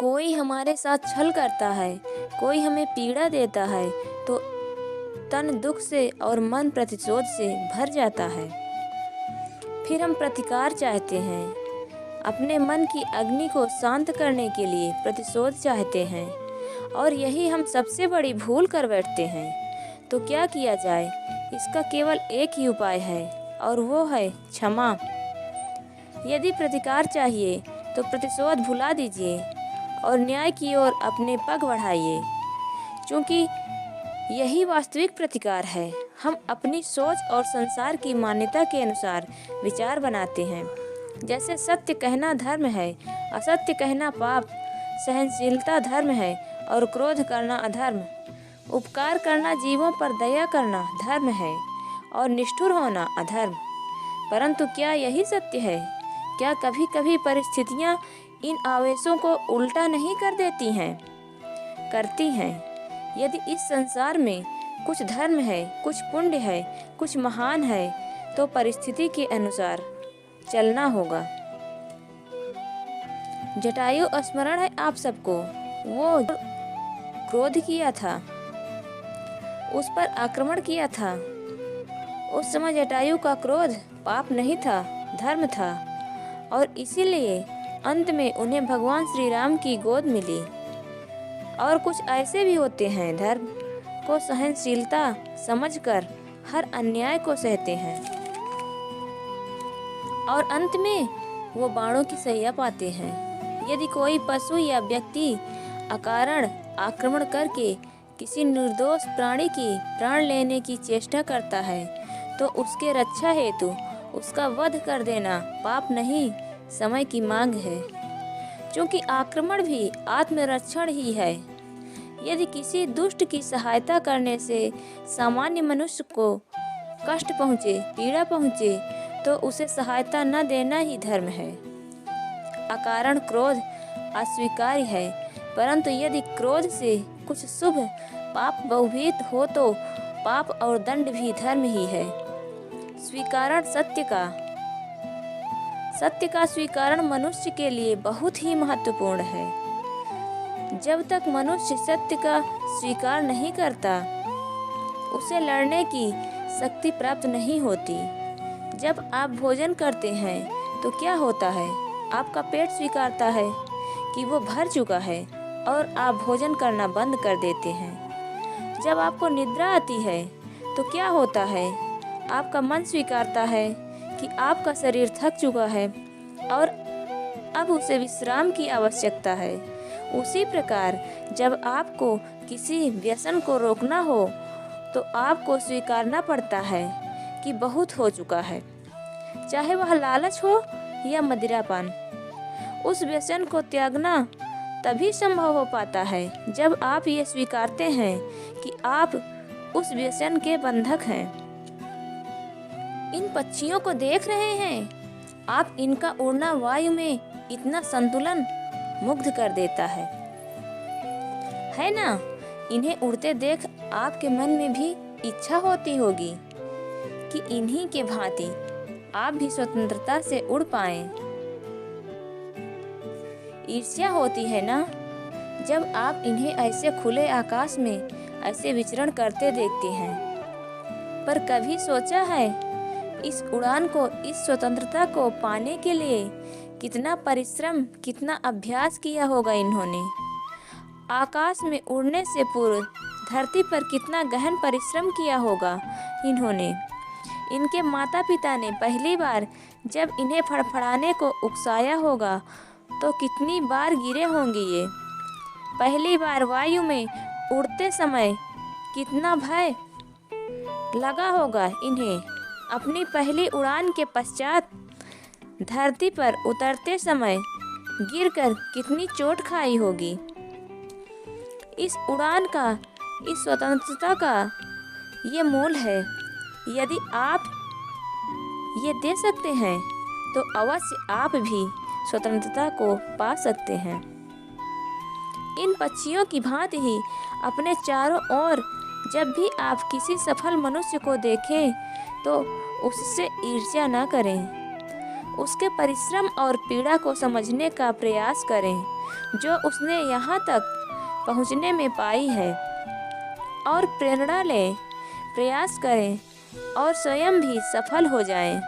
कोई हमारे साथ छल करता है, कोई हमें पीड़ा देता है तो तन दुख से और मन प्रतिशोध से भर जाता है। फिर हम प्रतिकार चाहते हैं, अपने मन की अग्नि को शांत करने के लिए प्रतिशोध चाहते हैं और यही हम सबसे बड़ी भूल कर बैठते हैं। तो क्या किया जाए? इसका केवल एक ही उपाय है और वो है क्षमा। यदि प्रतिकार चाहिए तो प्रतिशोध भुला दीजिए और न्याय की ओर अपने पग बढ़ाइए, क्योंकि यही वास्तविक प्रतिकार है। हम अपनी सोच और संसार की मान्यता के अनुसार विचार बनाते हैं। जैसे सत्य कहना धर्म है, असत्य कहना पाप, सहनशीलता धर्म है और क्रोध करना अधर्म, उपकार करना, जीवों पर दया करना धर्म है और निष्ठुर होना अधर्म। परंतु क्या यही सत्य है? क्या कभी कभी परिस्थितियाँ इन आवेशों को उल्टा नहीं कर देती हैं? करती हैं। यदि इस संसार में कुछ धर्म है, कुछ पुण्य है, कुछ महान है, तो परिस्थिति के अनुसार चलना होगा। जटायु स्मरण है आप सबको, वो क्रोध किया था, उस पर आक्रमण किया था। उस समय जटायु का क्रोध पाप नहीं था, धर्म था और इसीलिए अंत में उन्हें भगवान श्री राम की गोद मिली। और कुछ ऐसे भी होते हैं, धर्म को सहनशीलता समझकर हर अन्याय को सहते हैं और अंत में वो बाणों की सैया पाते हैं। यदि कोई पशु या व्यक्ति अकारण आक्रमण करके किसी निर्दोष प्राणी की प्राण लेने की चेष्टा करता है तो उसके रक्षा हेतु उसका वध कर देना पाप नहीं, समय की मांग है, क्योंकि आक्रमण भी आत्मरक्षण ही है। यदि किसी दुष्ट की सहायता करने से सामान्य मनुष्य को कष्ट पहुँचे, पीड़ा पहुँचे, तो उसे सहायता न देना ही धर्म है। अकारण क्रोध अस्वीकार्य है, परंतु यदि क्रोध से कुछ शुभ पाप बहुभीत हो तो पाप और दंड भी धर्म ही है। स्वीकारण सत्य का स्वीकारण मनुष्य के लिए बहुत ही महत्वपूर्ण है। जब तक मनुष्य सत्य का स्वीकार नहीं करता, उसे लड़ने की शक्ति प्राप्त नहीं होती। जब आप भोजन करते हैं तो क्या होता है? आपका पेट स्वीकारता है कि वो भर चुका है और आप भोजन करना बंद कर देते हैं। जब आपको निद्रा आती है तो क्या होता है? आपका मन स्वीकारता है कि आपका शरीर थक चुका है और अब उसे विश्राम की आवश्यकता है। उसी प्रकार जब आपको किसी व्यसन को रोकना हो तो आपको स्वीकारना पड़ता है कि बहुत हो चुका है, चाहे वह लालच हो या मदिरापान। उस व्यसन को त्यागना तभी संभव हो पाता है जब आप ये स्वीकारते हैं कि आप उस व्यसन के बंधक हैं। इन पक्षियों को देख रहे हैं आप? इनका उड़ना वायु में इतना संतुलन मुग्ध कर देता है ना? इन्हें उड़ते देख आपके मन में भी इच्छा होती होगी कि इन्हीं के भांति आप भी स्वतंत्रता से उड़ पाएं। ईर्ष्या होती है ना जब आप इन्हें ऐसे खुले आकाश में ऐसे विचरण करते देखते हैं। पर कभी सोचा है इस उड़ान को, इस स्वतंत्रता को पाने के लिए कितना परिश्रम, कितना अभ्यास किया होगा इन्होंने? आकाश में उड़ने से पूर्व धरती पर कितना गहन परिश्रम किया होगा इन्होंने। इनके माता पिता ने पहली बार जब इन्हें फड़फड़ाने को उकसाया होगा तो कितनी बार गिरे होंगे ये। पहली बार वायु में उड़ते समय कितना भय लगा होगा इन्हें। अपनी पहली उड़ान के पश्चात धरती पर उतरते समय गिरकर कितनी चोट खाई होगी। इस उड़ान का, इस स्वतंत्रता का ये मूल है। यदि आप ये दे सकते हैं तो अवश्य आप भी स्वतंत्रता को पा सकते हैं। इन पक्षियों की भांति ही अपने चारों ओर जब भी आप किसी सफल मनुष्य को देखें तो उससे ईर्ष्या न करें, उसके परिश्रम और पीड़ा को समझने का प्रयास करें जो उसने यहाँ तक पहुँचने में पाई है, और प्रेरणा लें, प्रयास करें और स्वयं भी सफल हो जाएं।